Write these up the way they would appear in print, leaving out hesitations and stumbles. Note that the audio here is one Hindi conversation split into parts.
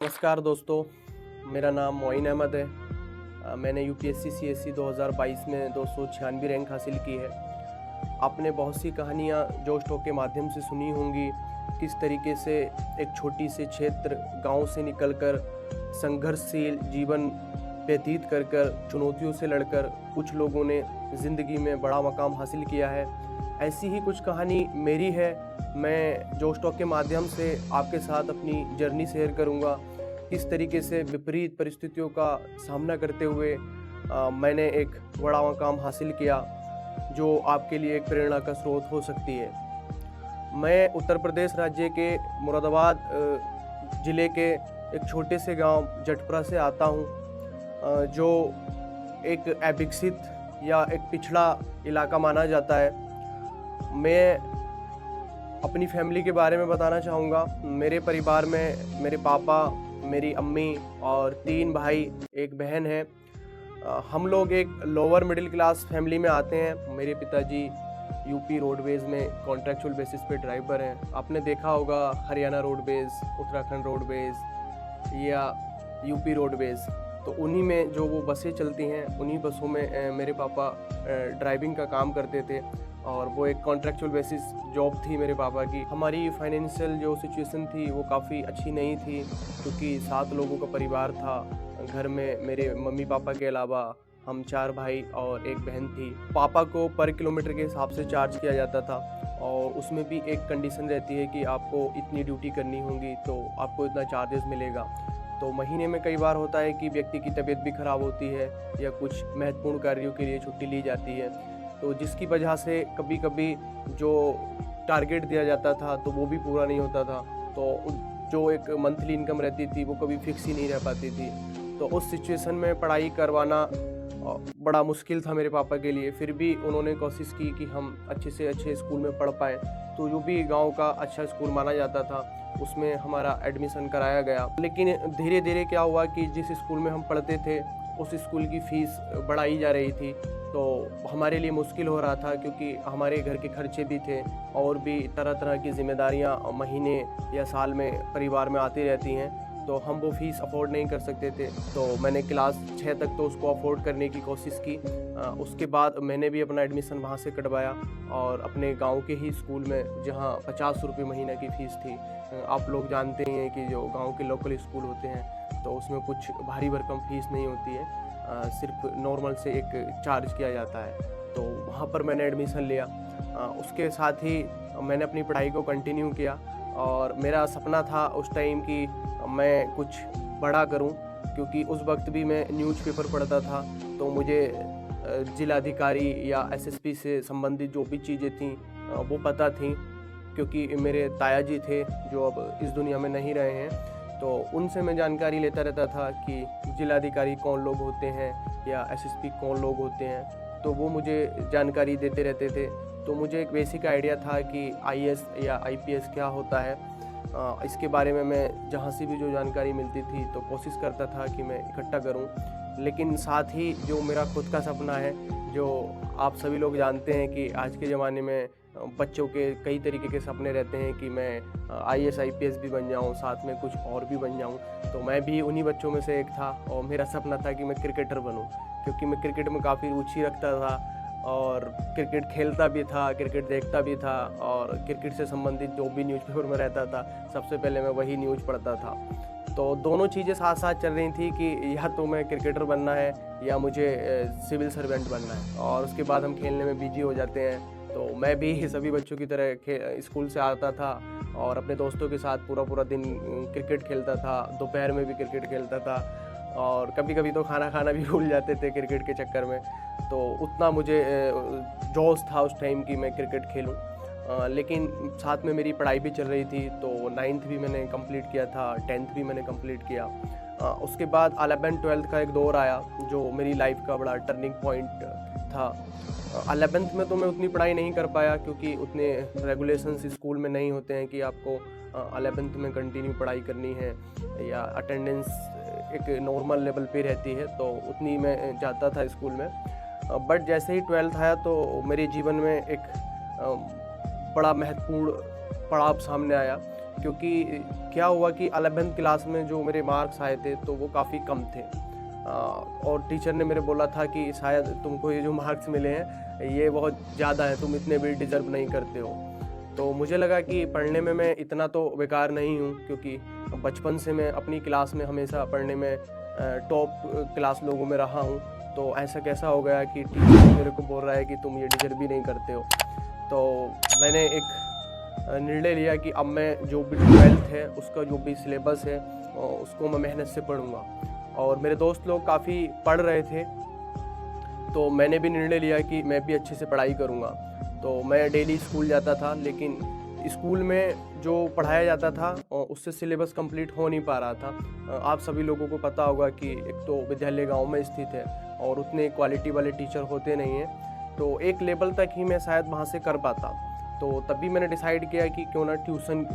नमस्कार दोस्तों, मेरा नाम मोइन अहमद है। मैंने यूपीएससी सीएससी 2022 में 296 रैंक हासिल की है। आपने बहुत सी कहानियाँ जोश टॉक के माध्यम से सुनी होंगी, किस तरीके से एक छोटी सी क्षेत्र गांव से निकलकर संघर्षशील जीवन व्यतीत कर चुनौतियों से लड़कर कुछ लोगों ने ज़िंदगी में बड़ा मकाम हासिल किया है। ऐसी ही कुछ कहानी मेरी है। मैं जोश टॉक के माध्यम से आपके साथ अपनी जर्नी शेयर करूंगा, किस तरीके से विपरीत परिस्थितियों का सामना करते हुए मैंने एक बड़ा मकाम हासिल किया, जो आपके लिए एक प्रेरणा का स्रोत हो सकती है। मैं उत्तर प्रदेश राज्य के मुरादाबाद ज़िले के एक छोटे से गांव जटपुरा से आता हूं, जो एक अविकसित या एक पिछड़ा इलाका माना जाता है। मैं अपनी फैमिली के बारे में बताना चाहूँगा। मेरे परिवार में मेरे पापा, मेरी अम्मी और 3 भाई, 1 बहन है। हम लोग एक लोअर मिडिल क्लास फैमिली में आते हैं। मेरे पिताजी यूपी रोडवेज़ में कॉन्ट्रैक्चुअल बेसिस पे ड्राइवर हैं। आपने देखा होगा हरियाणा रोडवेज़, उत्तराखंड रोडवेज़ या यूपी रोडवेज़, तो उन्हीं में जो वो बसें चलती हैं, उन्हीं बसों में मेरे पापा ड्राइविंग का काम करते थे और वो एक कॉन्ट्रैक्चुअल बेसिस जॉब थी मेरे पापा की। हमारी फाइनेंशियल जो सिचुएशन थी वो काफ़ी अच्छी नहीं थी, क्योंकि 7 लोगों का परिवार था। घर में मेरे मम्मी पापा के अलावा हम 4 भाई और 1 बहन थी। पापा को पर किलोमीटर के हिसाब से चार्ज किया जाता था और उसमें भी एक कंडीशन रहती है कि आपको इतनी ड्यूटी करनी होगी तो आपको इतना चार्जेस मिलेगा। तो महीने में कई बार होता है कि व्यक्ति की तबीयत भी ख़राब होती है या कुछ महत्वपूर्ण कार्यों के लिए छुट्टी ली जाती है, तो जिसकी वजह से कभी कभी जो टारगेट दिया जाता था तो वो भी पूरा नहीं होता था। तो जो एक मंथली इनकम रहती थी वो कभी फिक्स ही नहीं रह पाती थी। तो उस सिचुएशन में पढ़ाई करवाना बड़ा मुश्किल था मेरे पापा के लिए। फिर भी उन्होंने कोशिश की कि हम अच्छे से अच्छे स्कूल में पढ़ पाएँ। तो जो भी गांव का अच्छा स्कूल माना जाता था उसमें हमारा एडमिशन कराया गया। लेकिन धीरे धीरे क्या हुआ कि जिस स्कूल में हम पढ़ते थे उस स्कूल की फ़ीस बढ़ाई जा रही थी, तो हमारे लिए मुश्किल हो रहा था, क्योंकि हमारे घर के खर्चे भी थे और भी तरह तरह की जिम्मेदारियां महीने या साल में परिवार में आती रहती हैं, तो हम वो फ़ीस अफोर्ड नहीं कर सकते थे। तो मैंने क्लास 6 तक तो उसको अफोर्ड करने की कोशिश की। उसके बाद मैंने भी अपना एडमिशन वहाँ से कटवाया और अपने गांव के ही स्कूल में, जहाँ 50 रुपये महीना की फ़ीस थी। आप लोग जानते ही हैं कि जो गांव के लोकल स्कूल होते हैं तो उसमें कुछ भारी भरकम फ़ीस नहीं होती है, सिर्फ नॉर्मल से एक चार्ज किया जाता है। तो वहाँ पर मैंने एडमिशन लिया। उसके साथ ही मैंने अपनी पढ़ाई को कंटिन्यू किया और मेरा सपना था उस टाइम कि मैं कुछ बड़ा करूं, क्योंकि उस वक्त भी मैं न्यूज़पेपर पढ़ता था। तो मुझे जिलाधिकारी या एसएसपी से संबंधित जो भी चीज़ें थीं वो पता थीं, क्योंकि मेरे ताया जी थे जो अब इस दुनिया में नहीं रहे हैं। तो उनसे मैं जानकारी लेता रहता था कि जिलाधिकारी कौन लोग होते हैं या एसएसपी कौन लोग होते हैं, तो वो मुझे जानकारी देते रहते थे। तो मुझे एक बेसिक आइडिया था कि आईएएस या आईपीएस क्या होता है। इसके बारे में मैं जहाँ से भी जो जानकारी मिलती थी तो कोशिश करता था कि मैं इकट्ठा करूँ। लेकिन साथ ही जो मेरा खुद का सपना है, जो आप सभी लोग जानते हैं कि आज के ज़माने में बच्चों के कई तरीके के सपने रहते हैं कि मैं आईएएस आईपीएस भी बन जाऊं, साथ में कुछ और भी बन जाऊं। तो मैं भी उन्हीं बच्चों में से एक था और मेरा सपना था कि मैं क्रिकेटर बनूं, क्योंकि मैं क्रिकेट में काफ़ी रुचि रखता था और क्रिकेट खेलता भी था, क्रिकेट देखता भी था और क्रिकेट से संबंधित जो भी न्यूज़पेपर में रहता था सबसे पहले मैं वही न्यूज़ पढ़ता था। तो दोनों चीज़ें साथ साथ चल रही थी कि या तो मैं क्रिकेटर बनना है या मुझे सिविल सर्वेंट बनना है, और उसके बाद हम खेलने में बिजी हो जाते हैं। तो मैं भी सभी बच्चों की तरह स्कूल से आता था और अपने दोस्तों के साथ पूरा पूरा दिन क्रिकेट खेलता था, दोपहर में भी क्रिकेट खेलता था और कभी कभी तो खाना खाना भी भूल जाते थे क्रिकेट के चक्कर में। तो उतना मुझे जोश था उस टाइम कि मैं क्रिकेट खेलूं। लेकिन साथ में मेरी पढ़ाई भी चल रही थी, तो 9th भी मैंने कंप्लीट किया था, 10th भी मैंने कंप्लीट किया। उसके बाद 11th-12th का एक दौर आया जो मेरी लाइफ का बड़ा टर्निंग पॉइंट था। 11th में तो मैं उतनी पढ़ाई नहीं कर पाया, क्योंकि उतने रेगुलेशंस स्कूल में नहीं होते हैं कि आपको 11th में कंटिन्यू पढ़ाई करनी है या अटेंडेंस एक नॉर्मल लेवल पे रहती है, तो उतनी मैं जाता था स्कूल में। बट जैसे ही 12th आया तो मेरे जीवन में एक बड़ा महत्वपूर्ण पड़ाव सामने आया, क्योंकि क्या हुआ कि 11th क्लास में जो मेरे मार्क्स आए थे तो वो काफ़ी कम थे। और टीचर ने मेरे बोला था कि शायद तुमको ये जो मार्क्स मिले हैं ये बहुत ज़्यादा है, तुम इतने भी डिज़र्व नहीं करते हो। तो मुझे लगा कि पढ़ने में मैं इतना तो बेकार नहीं हूँ, क्योंकि बचपन से मैं अपनी क्लास में हमेशा पढ़ने में टॉप क्लास लोगों में रहा हूँ। तो ऐसा कैसा हो गया कि टीचर मेरे को बोल रहा है कि तुम ये डिज़र्व भी नहीं करते हो। तो मैंने एक निर्णय लिया कि अब मैं जो भी 12th है उसका जो भी सिलेबस है उसको मैं मेहनत से पढ़ूँगा। और मेरे दोस्त लोग काफ़ी पढ़ रहे थे, तो मैंने भी निर्णय लिया कि मैं भी अच्छे से पढ़ाई करूँगा। तो मैं डेली स्कूल जाता था, लेकिन स्कूल में जो पढ़ाया जाता था उससे सिलेबस कंप्लीट हो नहीं पा रहा था। आप सभी लोगों को पता होगा कि एक तो विद्यालय गांव में स्थित है और उतने क्वालिटी वाले टीचर होते नहीं हैं, तो एक लेवल तक ही मैं शायद वहाँ से कर पाता। तो तभी मैंने डिसाइड किया कि क्यों ना ट्यूशन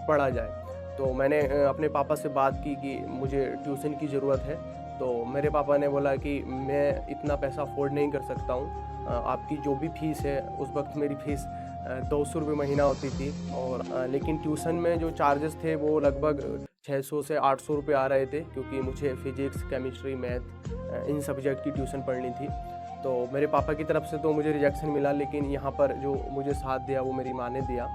पढ़ा जाए। तो मैंने अपने पापा से बात की कि मुझे ट्यूशन की ज़रूरत है। तो मेरे पापा ने बोला कि मैं इतना पैसा अफोर्ड नहीं कर सकता हूँ, आपकी जो भी फ़ीस है, उस वक्त मेरी फ़ीस 200 रुपये महीना होती थी। और लेकिन ट्यूशन में जो चार्जेस थे वो लगभग 600 से 800 रुपये आ रहे थे, क्योंकि मुझे physics, chemistry, math in subject की ट्यूशन पढ़नी थी। तो मेरे पापा की तरफ से तो मुझे रिजेक्शन मिला, लेकिन यहाँ पर जो मुझे साथ दिया वो मेरी माँ ने दिया।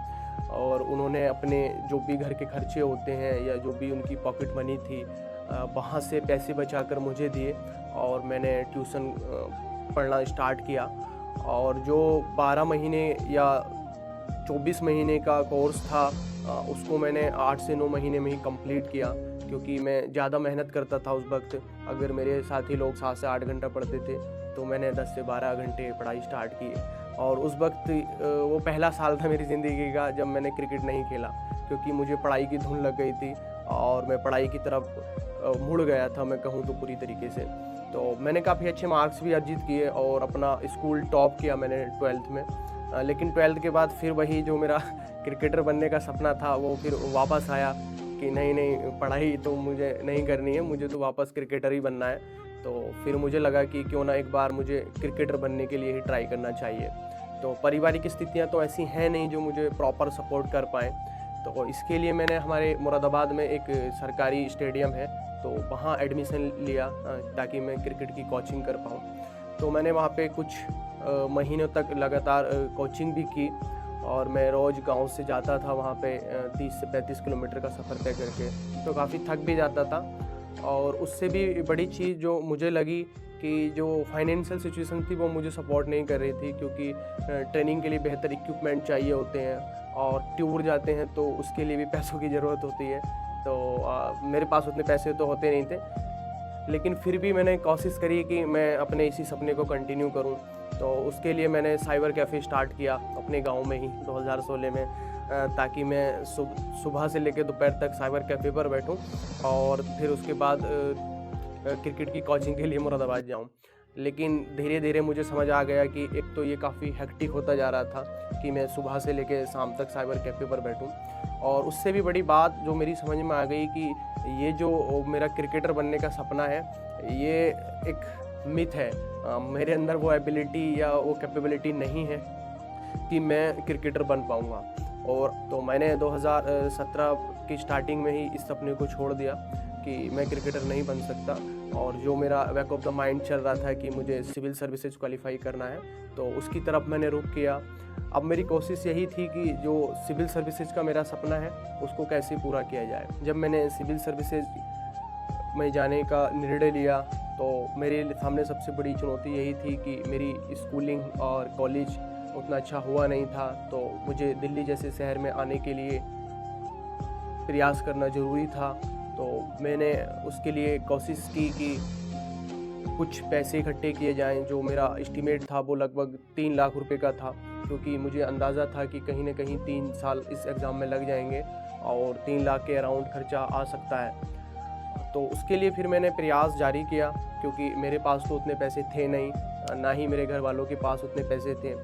और उन्होंने अपने जो भी घर के खर्चे होते हैं या जो भी उनकी पॉकेट मनी थी वहाँ से पैसे बचाकर मुझे दिए और मैंने ट्यूशन पढ़ना स्टार्ट किया। और जो 12 महीने या 24 महीने का कोर्स था उसको मैंने 8 से 9 महीने में ही कंप्लीट किया, क्योंकि मैं ज़्यादा मेहनत करता था उस वक्त। अगर मेरे साथी लोग 7 से 8 घंटा पढ़ते थे तो मैंने 10 से 12 घंटे पढ़ाई स्टार्ट की। और उस वक्त वो पहला साल था मेरी ज़िंदगी का जब मैंने क्रिकेट नहीं खेला, क्योंकि मुझे पढ़ाई की धुन लग गई थी और मैं पढ़ाई की तरफ मुड़ गया था, मैं कहूँ तो पूरी तरीके से। तो मैंने काफ़ी अच्छे मार्क्स भी अर्जित किए और अपना स्कूल टॉप किया मैंने 12th में। लेकिन 12th के बाद फिर वही जो मेरा क्रिकेटर बनने का सपना था वो फिर वापस आया कि नहीं पढ़ाई तो मुझे नहीं करनी है, मुझे तो वापस क्रिकेटर ही बनना है। तो फिर मुझे लगा कि क्यों ना एक बार मुझे क्रिकेटर बनने के लिए ही ट्राई करना चाहिए। तो पारिवारिक स्थितियाँ तो ऐसी हैं नहीं जो मुझे प्रॉपर सपोर्ट कर पाएँ। तो इसके लिए मैंने हमारे मुरादाबाद में एक सरकारी स्टेडियम है, तो वहाँ एडमिशन लिया ताकि मैं क्रिकेट की कोचिंग कर पाऊँ। तो मैंने वहाँ पे कुछ महीनों तक लगातार कोचिंग भी की और मैं रोज़ गांव से जाता था वहाँ पे 30 से 35 किलोमीटर का सफ़र तय करके, तो काफ़ी थक भी जाता था। और उससे भी बड़ी चीज़ जो मुझे लगी कि जो फाइनेंशियल सिचुएशन थी वो मुझे सपोर्ट नहीं कर रही थी, क्योंकि ट्रेनिंग के लिए बेहतर इक्विपमेंट चाहिए होते हैं और टूर जाते हैं तो उसके लिए भी पैसों की ज़रूरत होती है। तो मेरे पास उतने पैसे तो होते नहीं थे, लेकिन फिर भी मैंने कोशिश करी कि मैं अपने इसी सपने को कंटिन्यू करूं। तो उसके लिए मैंने साइबर कैफ़े स्टार्ट किया अपने गांव में ही 2016 में, ताकि मैं सुबह से लेकर दोपहर तक साइबर कैफ़े पर बैठूं और फिर उसके बाद क्रिकेट की कोचिंग के लिए मुरादाबाद जाऊं। लेकिन धीरे धीरे मुझे समझ आ गया कि एक तो ये काफ़ी हेक्टिक होता जा रहा था कि मैं सुबह से लेकर शाम तक साइबर कैफ़े पर बैठूं, और उससे भी बड़ी बात जो मेरी समझ में आ गई कि ये जो मेरा क्रिकेटर बनने का सपना है ये एक मिथ है। मेरे अंदर वो एबिलिटी या वो कैपेबिलिटी नहीं है कि मैं क्रिकेटर बन पाऊँगा। और तो मैंने 2017 की स्टार्टिंग में ही इस सपने को छोड़ दिया कि मैं क्रिकेटर नहीं बन सकता। और जो मेरा बैक ऑफ द माइंड चल रहा था कि मुझे सिविल सर्विसेज क्वालिफाई करना है, तो उसकी तरफ मैंने रुख किया। अब मेरी कोशिश यही थी कि जो सिविल सर्विसेज का मेरा सपना है उसको कैसे पूरा किया जाए। जब मैंने सिविल सर्विसेज में जाने का निर्णय लिया तो मेरे सामने सबसे बड़ी चुनौती यही थी कि मेरी स्कूलिंग और कॉलेज उतना अच्छा हुआ नहीं था, तो मुझे दिल्ली जैसे शहर में आने के लिए प्रयास करना ज़रूरी था। तो मैंने उसके लिए कोशिश की कि कुछ पैसे इकट्ठे किए जाएं। जो मेरा एस्टीमेट था वो लगभग 3 लाख रुपए का था, क्योंकि मुझे अंदाज़ा था कि कहीं ना कहीं 3 साल इस एग्ज़ाम में लग जाएंगे और 3 लाख के अराउंड खर्चा आ सकता है। तो उसके लिए फिर मैंने प्रयास जारी किया, क्योंकि मेरे पास तो उतने पैसे थे नहीं, ना ही मेरे घर वालों के पास उतने पैसे थे,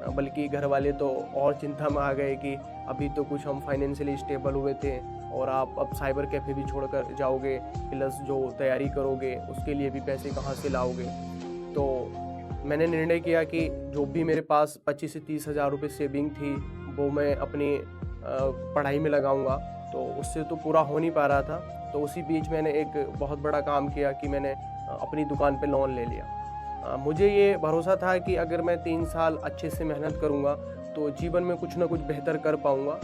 बल्कि घर वाले तो और चिंता में आ गए कि अभी तो कुछ हम फाइनेंशियली स्टेबल हुए थे और आप अब साइबर कैफ़े भी छोड़कर जाओगे, प्लस जो तैयारी करोगे उसके लिए भी पैसे कहाँ से लाओगे। तो मैंने निर्णय किया कि जो भी मेरे पास 25 से 30 हज़ार रुपये सेविंग थी वो मैं अपनी पढ़ाई में लगाऊंगा तो उससे तो पूरा हो नहीं पा रहा था। तो उसी बीच मैंने एक बहुत बड़ा काम किया कि मैंने अपनी दुकान पे लोन ले लिया। मुझे ये भरोसा था कि अगर मैं 3 साल अच्छे से मेहनत करूँगा तो जीवन में कुछ ना कुछ बेहतर कर पाऊँगा।